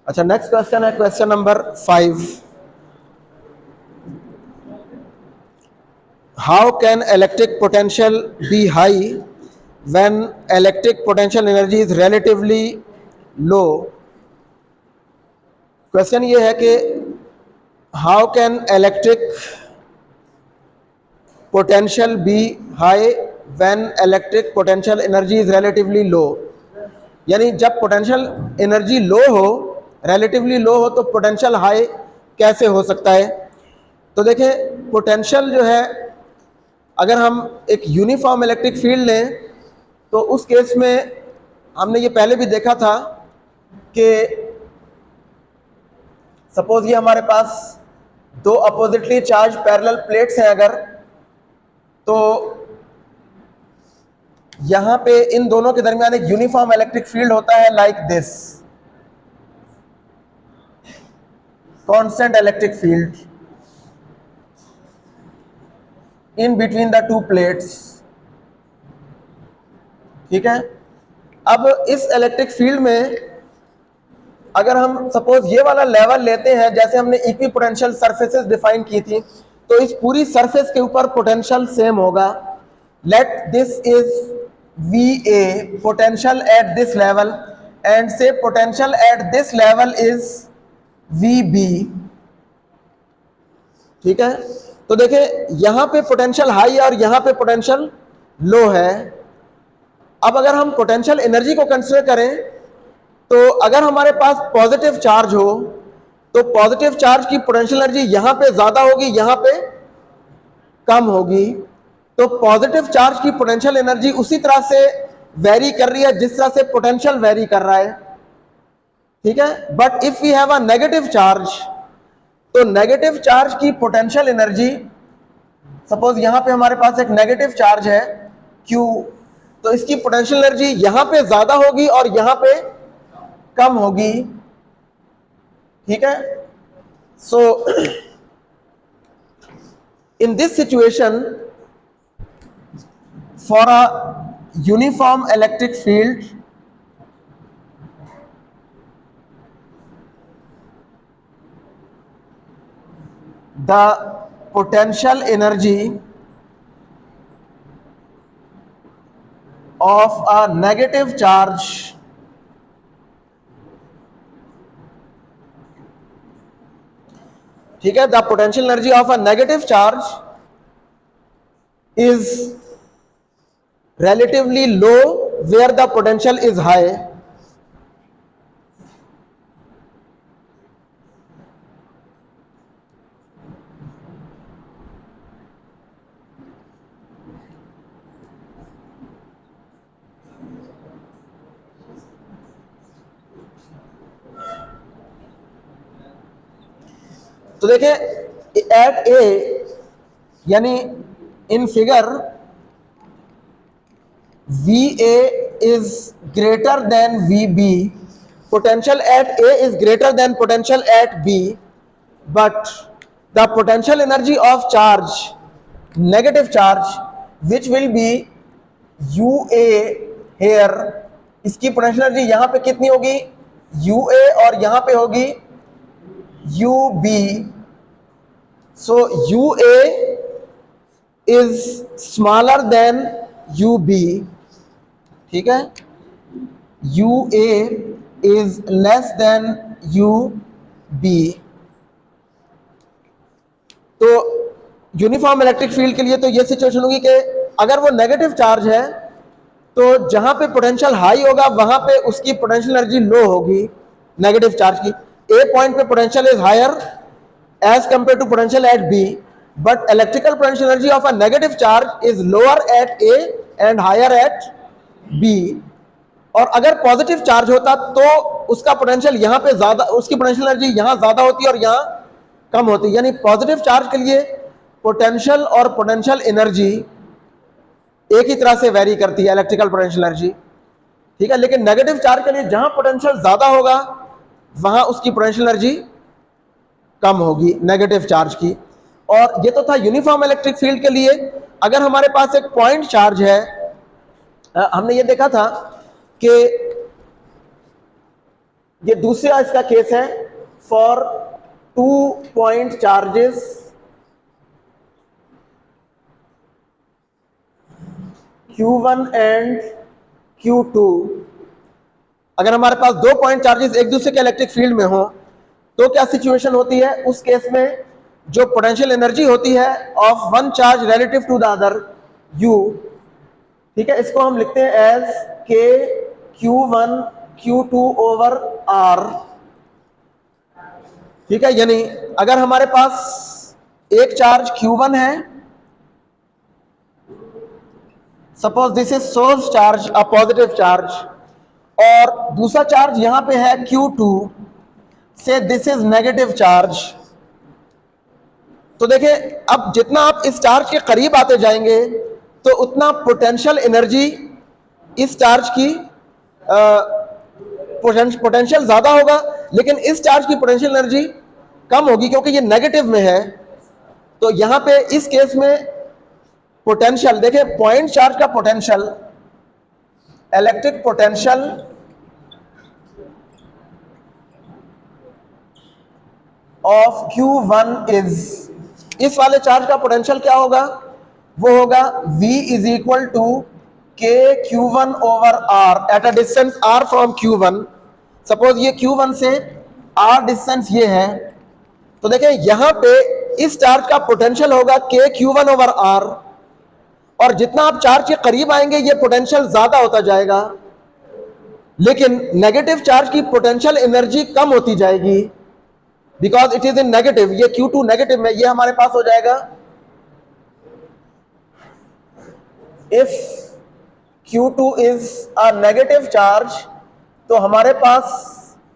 अच्छा, next question है question number 5। How can electric potential be high when electric potential energy is relatively low. Question ये है कि how can electric potential be high when electric potential energy is relatively low. यानी जब potential energy low हो, relatively low हो, तो potential high कैसे हो सकता है। तो देखें, पोटेंशियल जो है, अगर हम एक यूनिफॉर्म इलेक्ट्रिक फील्ड लें तो उस केस में हमने ये पहले भी देखा था कि सपोज ये हमारे पास दो अपोजिटली चार्ज पैरेलल प्लेट्स हैं अगर, तो यहां पे इन दोनों के दरमियान एक यूनिफॉर्म इलेक्ट्रिक फील्ड होता है like this, constant electric field in between the two plates. ठीक है। अब इस इलेक्ट्रिक फील्ड में अगर हम सपोज ये वाला लेवल लेते हैं, जैसे हमने इक्विपोटेंशियल सरफेसेस डिफाइन की थी, तो इस पूरी सरफेस के ऊपर पोटेंशियल सेम होगा। Let this is VA potential at this level and say potential at this level is VB। ठीक है। तो देखें, यहां पे पोटेंशियल हाई है और यहां पे पोटेंशियल लो है। अब अगर हम पोटेंशियल एनर्जी को कंसीडर करें, तो अगर हमारे पास पॉजिटिव चार्ज हो तो पॉजिटिव चार्ज की पोटेंशियल एनर्जी यहां पे ज्यादा होगी, यहां पे कम होगी। तो पॉजिटिव चार्ज की पोटेंशियल एनर्जी उसी तरह से वेरी कर रही है जिस तरह से पोटेंशियल वेरी कर रहा है। ठीक है। But if we have a negative charge, तो नेगेटिव चार्ज की पोटेंशियल एनर्जी, सपोज यहां पे हमारे पास एक नेगेटिव चार्ज है Q, तो इसकी पोटेंशियल एनर्जी यहां पे ज्यादा होगी और यहां पे कम होगी। ठीक है। So in this situation, for a uniform electric field, the potential energy of a negative charge ठीक है, the potential energy of a negative charge is relatively low where the potential is high। तो देखें, eight ए, यानी in figure VA is greater than VB, potential at A is greater than potential at B, but the potential energy of charge, negative charge, which will be UA here, इसकी potential energy यहां पे कितनी होगी UA और यहां पे होगी UB। So UA is smaller than UB। ठीक है। UA is less than UB। तो यूनिफॉर्म इलेक्ट्रिक फील्ड के लिए तो ये सिचुएशन होगी कि अगर वो नेगेटिव चार्ज है तो जहां पे पोटेंशियल हाई होगा वहां पे उसकी पोटेंशियल एनर्जी लो होगी नेगेटिव चार्ज की। ए पॉइंट पे potential is higher as compared to potential at B, but electrical potential energy of a negative charge is lower at A and higher at B. और अगर positive charge होता तो उसका potential यहां पे ज्यादा, उसकी पोटेंशियल एनर्जी यहां ज्यादा होती और यहां कम होती। यानी पॉजिटिव चार्ज के लिए पोटेंशियल और पोटेंशियल एनर्जी एक ही तरह से वेरी करती है, इलेक्ट्रिकल पोटेंशियल एनर्जी। ठीक है। लेकिन नेगेटिव चार्ज के लिए जहां पोटेंशियल ज्यादा होगा वहां उसकी पोटेंशियल एनर्जी कम होगी नेगेटिव चार्ज की। और ये तो था यूनिफॉर्म इलेक्ट्रिक फील्ड के लिए। अगर हमारे पास एक पॉइंट चार्ज है, हमने ये देखा था कि ये दूसरा इसका केस है for 2 point charges Q1 and Q2। अगर हमारे पास 2 पॉइंट चार्जेस एक दूसरे के इलेक्ट्रिक फील्ड में हो तो क्या सिचुएशन होती है? उस केस में जो पोटेंशियल एनर्जी होती है of one charge relative to the other U, ठीक है, इसको हम लिखते हैं as K Q1 Q2 over R। ठीक है, यानी अगर हमारे पास एक चार्ज Q1 है, suppose this is source charge, a positive charge, और दूसरा चार्ज यहां पे है Q2, से दिस इज नेगेटिव चार्ज। तो देखिए, अब जितना आप इस चार्ज के करीब आते जाएंगे तो उतना पोटेंशियल एनर्जी इस चार्ज की पोटेंशियल ज्यादा होगा, लेकिन इस चार्ज की पोटेंशियल एनर्जी कम होगी क्योंकि ये नेगेटिव में है। तो यहां पे इस केस में पोटेंशियल देखिए, पॉइंट चार्ज का potential, electric potential of Q1 is, इस वाले चार्ज का पोटेंशियल क्या होगा? वो होगा V is equal to K Q1 over R at a distance R from Q1। Suppose ये Q1 से R डिस्टेंस ये है, तो देखें यहां पे इस चार्ज का पोटेंशियल होगा K Q1 ओवर R, और जितना आप चार्ज के करीब आएंगे ये पोटेंशियल ज्यादा होता जाएगा, लेकिन नेगेटिव चार्ज की पोटेंशियल एनर्जी कम होती जाएगी because it is in negative. ये Q2 नेगेटिव में, ये हमारे पास हो जाएगा if Q2 is a negative charge, तो हमारे पास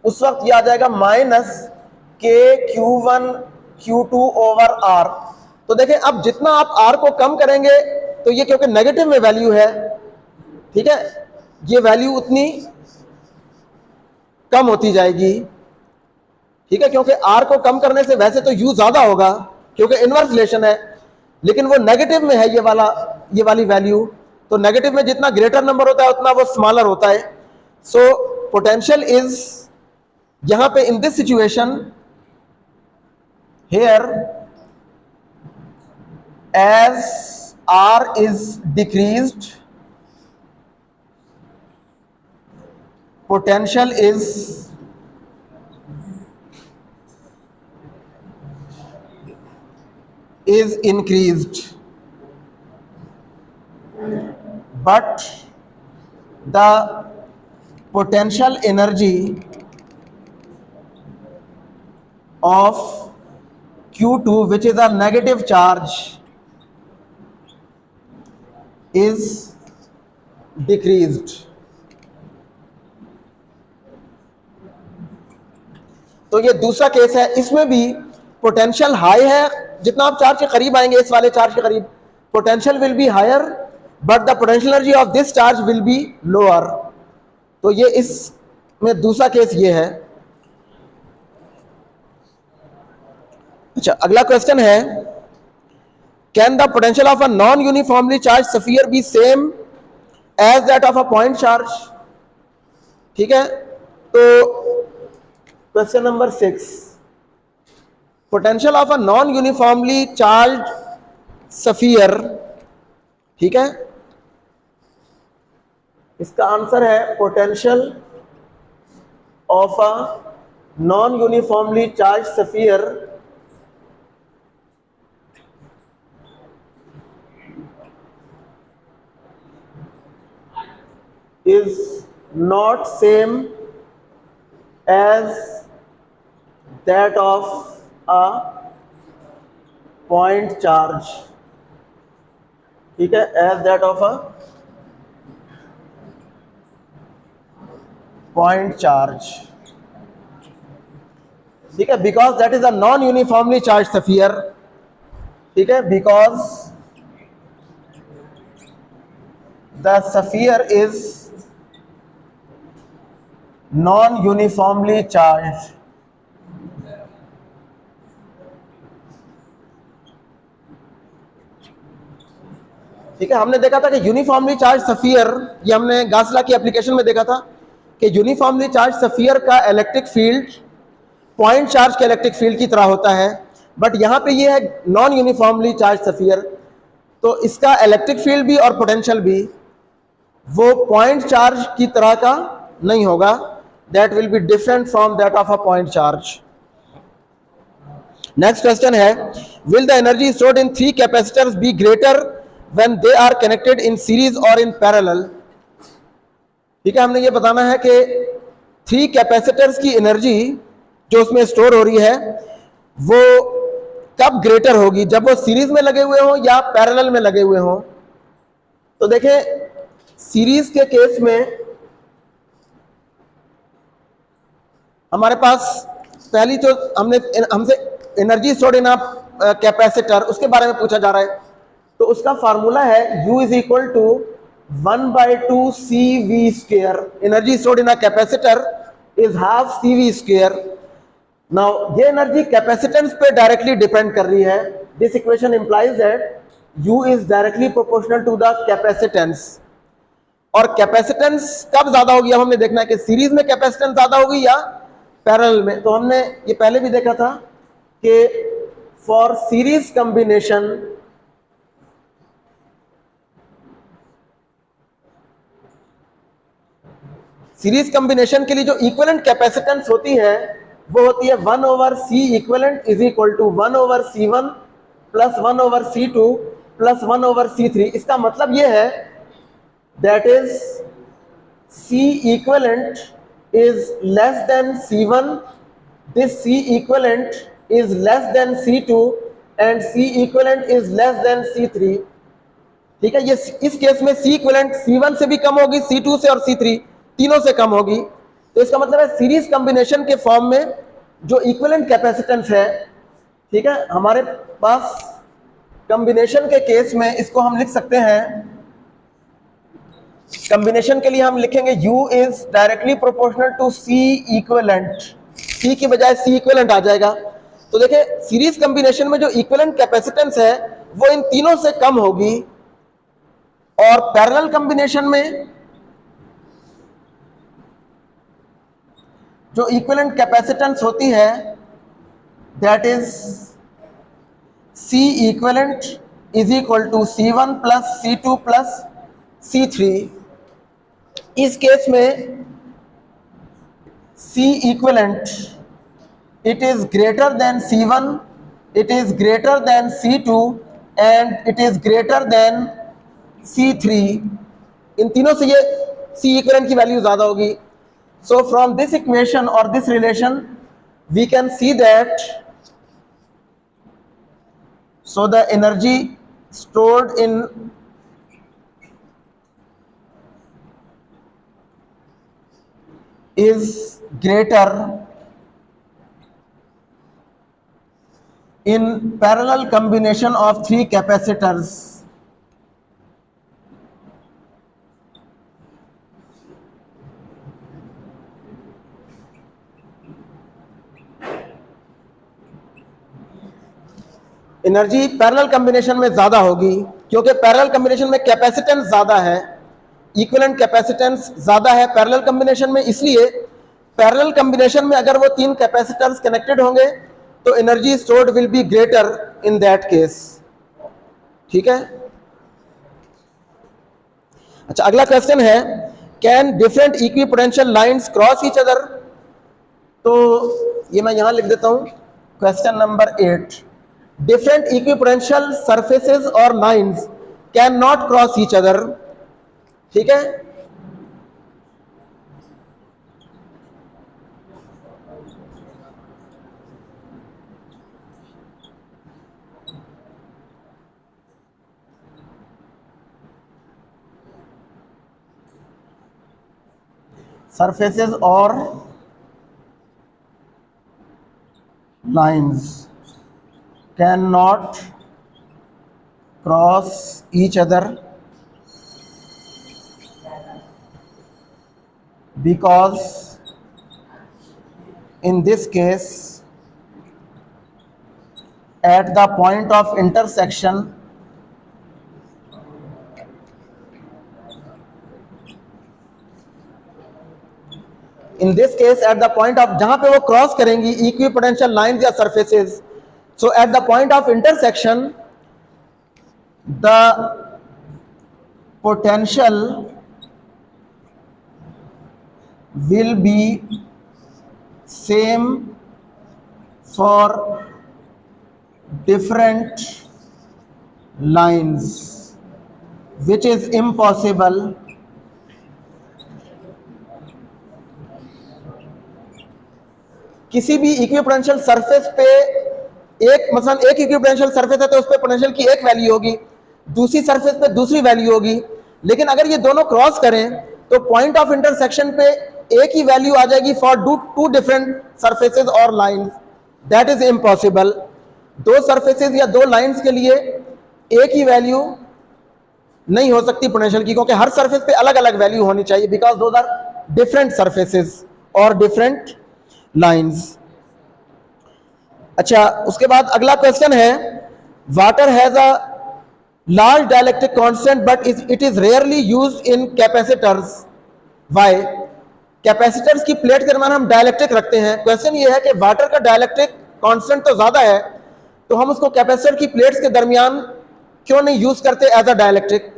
उस वक्त ये आ जाएगा minus K Q1 Q2 over R। तो देखें, अब जितना आप R को कम करेंगे तो ये क्योंकि नेगेटिव में वैल्यू है, ठीक है, ये वैल्यू उतनी कम होती जाएगी, ठीक है, क्योंकि R को कम करने से वैसे तो U ज्यादा होगा क्योंकि इनवर्स रिलेशन है, लेकिन वो नेगेटिव में है ये वाली वैल्यू। तो नेगेटिव में जितना ग्रेटर नंबर होता है उतना वो स्मॉलर होता है। सो पोटेंशियल इज, यहां पे in this situation here, as R is decreased, potential is increased, but the potential energy of Q2, which is a negative charge, is decreased। तो ये दूसरा केस है, इसमें भी पोटेंशियल हाई है, जितना आप चार्ज के करीब आएंगे, इस वाले चार्ज के करीब, potential will be higher but the potential energy of this charge will be lower. तो ये इसमें दूसरा केस ये है। अच्छा, अगला क्वेश्चन है, can the potential of a non uniformly charge sphere be same as that of a point charge? ठीक है, तो question number 6, potential of a non uniformly charge sphere, ठीक है, इसका आंसर है potential of a non uniformly charge sphere is not same as that of a point charge, ठीक है, as that of a point charge, ठीक है, because that is a non uniformly charged sphere, ठीक है, because the sphere is non uniformly charged, ठीक है। हमने देखा था कि यूनिफॉर्मली चार्ज स्फीयर, ये हमने गासला की एप्लीकेशन में देखा था कि यूनिफॉर्मली चार्ज सफियर का इलेक्ट्रिक फील्ड पॉइंट चार्ज के इलेक्ट्रिक फील्ड की तरह होता है, बट यहां पे ये है नॉन यूनिफॉर्मली चार्ज सफियर, तो इसका इलेक्ट्रिक फील्ड भी और पोटेंशियल भी वो पॉइंट चार्ज की तरह का नहीं होगा, that will be different from that of a point charge. Next question है, will the energy stored in three capacitors be greater when they are connected in series और इन पैरेलल। ठीक है, हमने ये बताना है कि थ्री कैपेसिटर्स की एनर्जी जो उसमें स्टोर हो रही है वो कब ग्रेटर होगी, जब वो सीरीज में लगे हुए हों या पैरेलल में लगे हुए हों। तो देखें, सीरीज के केस में हमारे पास पहली जो हमसे energy stored in a capacitor उसके बारे में पूछा जा रहा है, तो उसका फार्मूला है U is equal to 1/2 CV square. Energy stored in a capacitor is half CV square. Now ये एनर्जी कैपेसिटेंस पे डायरेक्टली डिपेंड कर रही है। This equation implies that U is directly proportional to the capacitance. और capacitance कब ज्यादा होगी, अब हमने देखना है कि सीरीज में कैपेसिटेंस ज्यादा होगी या पैरेलल में। तो हमने ये पहले भी देखा था कि फॉर सीरीज कॉम्बिनेशन के लिए जो इक्विवेलेंट कैपेसिटेंस होती है वो होती है 1/C equivalent is equal to 1/C1 plus 1/C2 plus 1/C3। इसका मतलब ये है that is C equivalent is less than C1, this C equivalent is less than C2 and C equivalent is less than C3। ठीक है, ये इस case में C equivalent C1 से भी कम होगी, C2 से और C3 तीनों से कम होगी। तो इसका मतलब है सीरीज कॉम्बिनेशन के फॉर्म में जो इक्विवेलेंट कैपेसिटेंस है, ठीक है, हमारे पास कॉम्बिनेशन के केस में इसको हम लिख सकते हैं, कॉम्बिनेशन के लिए हम लिखेंगे U is directly proportional to C equivalent. C की बजाय C इक्विवेलेंट आ जाएगा। तो देखिए, सीरीज कॉम्बिनेशन में जो इक्विवेलेंट कैपेसिटेंस है वो इन तीनों से कम होगी, और पैरेलल कॉम्बिनेशन में जो इक्विवेलेंट कैपेसिटेंस होती है that is C equivalent is equal to C1 plus C2 plus C3। इस केस में C equivalent it is greater than C1, it is greater than C2 and it is greater than C3। इन तीनों से ये C equivalent की value ज्यादा होगी। So from this equation or this relation we can see that so the energy stored in is greater in parallel combination of three capacitors। Energy parallel combination में ज्यादा होगी क्योंकि पैरेलल कॉम्बिनेशन में capacitance ज्यादा है, equivalent capacitance ज्यादा है parallel combination में। इसलिए पैरेलल कॉम्बिनेशन में अगर वो तीन कैपेसिटर्स कनेक्टेड होंगे तो energy stored will be greater in that case. ठीक है, अच्छा, अगला क्वेश्चन है, can different equipotential lines cross each other. तो ये मैं यहां लिख देता हूं, question number 8, different equipotential surfaces or lines cannot cross each other। ठीक है, surfaces or lines cannot cross each other because in this case at the point of intersection in this case at the point of, जहां पे वो cross करेंगी equipotential lines या surfaces, so at the point of intersection the potential will be same for different lines, which is impossible किसी भी equipotential surface पे मसलन एक इक्विपोटेंशियल सरफेस है तो उस पे पोटेंशियल की एक वैल्यू होगी, दूसरी सरफेस पे दूसरी वैल्यू होगी, लेकिन अगर ये दोनों क्रॉस करें तो पॉइंट ऑफ इंटरसेक्शन पे एक ही वैल्यू आ जाएगी फॉर टू डिफरेंट सरफेसेस और लाइंस। That is impossible. दो सरफेसेस या दो लाइंस के लिए एक ही वैल्यू नहीं हो सकती पोटेंशियल की, क्योंकि हर सरफेस पे अलग अलग वैल्यू होनी चाहिए, because those are different surfaces और डिफरेंट लाइंस। अच्छा, उसके बाद अगला क्वेश्चन है, water has a large dielectric constant but it is rarely used in capacitors. Why? Capacitors की प्लेट के दरमियान हम डाइलेक्ट्रिक रखते हैं। क्वेश्चन ये है कि वाटर का डाइलेक्ट्रिक कांस्टेंट तो ज्यादा है, तो हम उसको कैपेसिटर की प्लेट्स के दरमियान क्यों नहीं यूज करते एज अ डाइलेक्ट्रिक?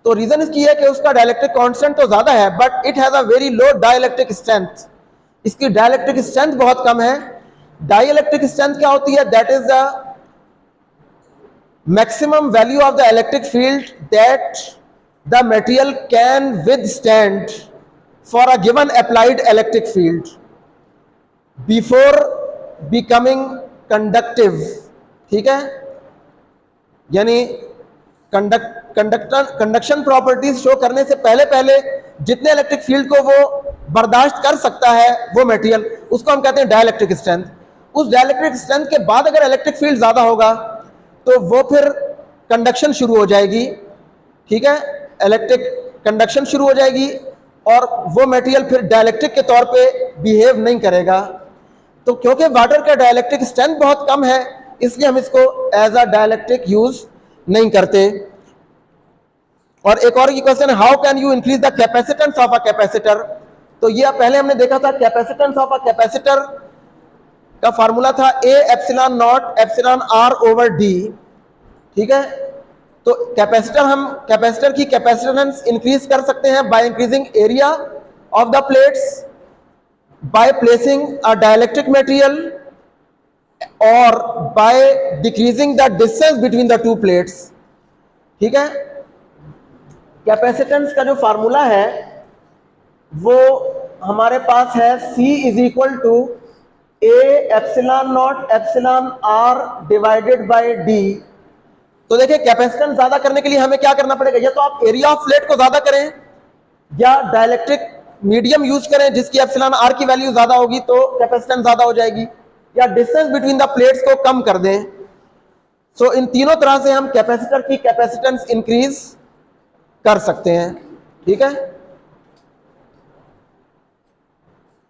तो रीजन इसकी है कि उसका डाइलेक्ट्रिक कांस्टेंट तो ज्यादा है but it has a very low dielectric strength. इसकी डाइलेक्ट्रिक स्ट्रेंथ बहुत कम है। डाइलेक्ट्रिक स्ट्रेंथ क्या होती है? That is the maximum value of the electric field that the material can withstand for a given applied electric field before becoming conductive। ठीक है, यानी conduction properties show करने से पहले पहले जितने इलेक्ट्रिक फील्ड को वो बर्दाश्त कर सकता है वो मटेरियल, उसको हम कहते हैं डाइलेक्ट्रिक स्ट्रेंथ। उस डाइलेक्ट्रिक स्ट्रेंथ के बाद अगर इलेक्ट्रिक फील्ड ज्यादा होगा तो वो फिर कंडक्शन शुरू हो जाएगी। ठीक है, इलेक्ट्रिक कंडक्शन शुरू हो जाएगी और वो मटेरियल फिर डाइलेक्ट्रिक के तौर पे बिहेव नहीं करेगा। तो क्योंकि वाटर का डाइलेक्ट्रिक स्ट्रेंथ बहुत कम है, इसलिए हम इसको एज अ डाइलेक्ट्रिक यूज नहीं करते। और एक और क्वेश्चन है, how can you increase the capacitance of a capacitor? तो ये पहले हमने देखा था, कैपेसिटेंस ऑफ अ कैपेसिटर का फार्मूला था A epsilon naught epsilon R over D. ठीक है, तो कैपेसिटर की कैपेसिटेंस इंक्रीज कर सकते हैं by increasing area of the plates, by placing a dielectric material और by decreasing the distance between the two plates. ठीक है, कैपेसिटेंस का जो फार्मूला है वो हमारे पास है C is equal to A epsilon naught epsilon R divided by D. तो देखिए, कैपेसिटेंस ज्यादा करने के लिए हमें क्या करना पड़ेगा? या तो आप एरिया ऑफ प्लेट को ज्यादा करें या डाइलेक्ट्रिक मीडियम यूज करें जिसकी एप्सिलॉन आर की वैल्यू ज्यादा होगी तो कैपेसिटेंस ज्यादा हो जाएगी, या डिस्टेंस बिटवीन द प्लेट्स को कम कर दें। सो इन तीनों तरह से हम कैपेसिटर की कैपेसिटेंस इंक्रीज कर सकते हैं। ठीक है।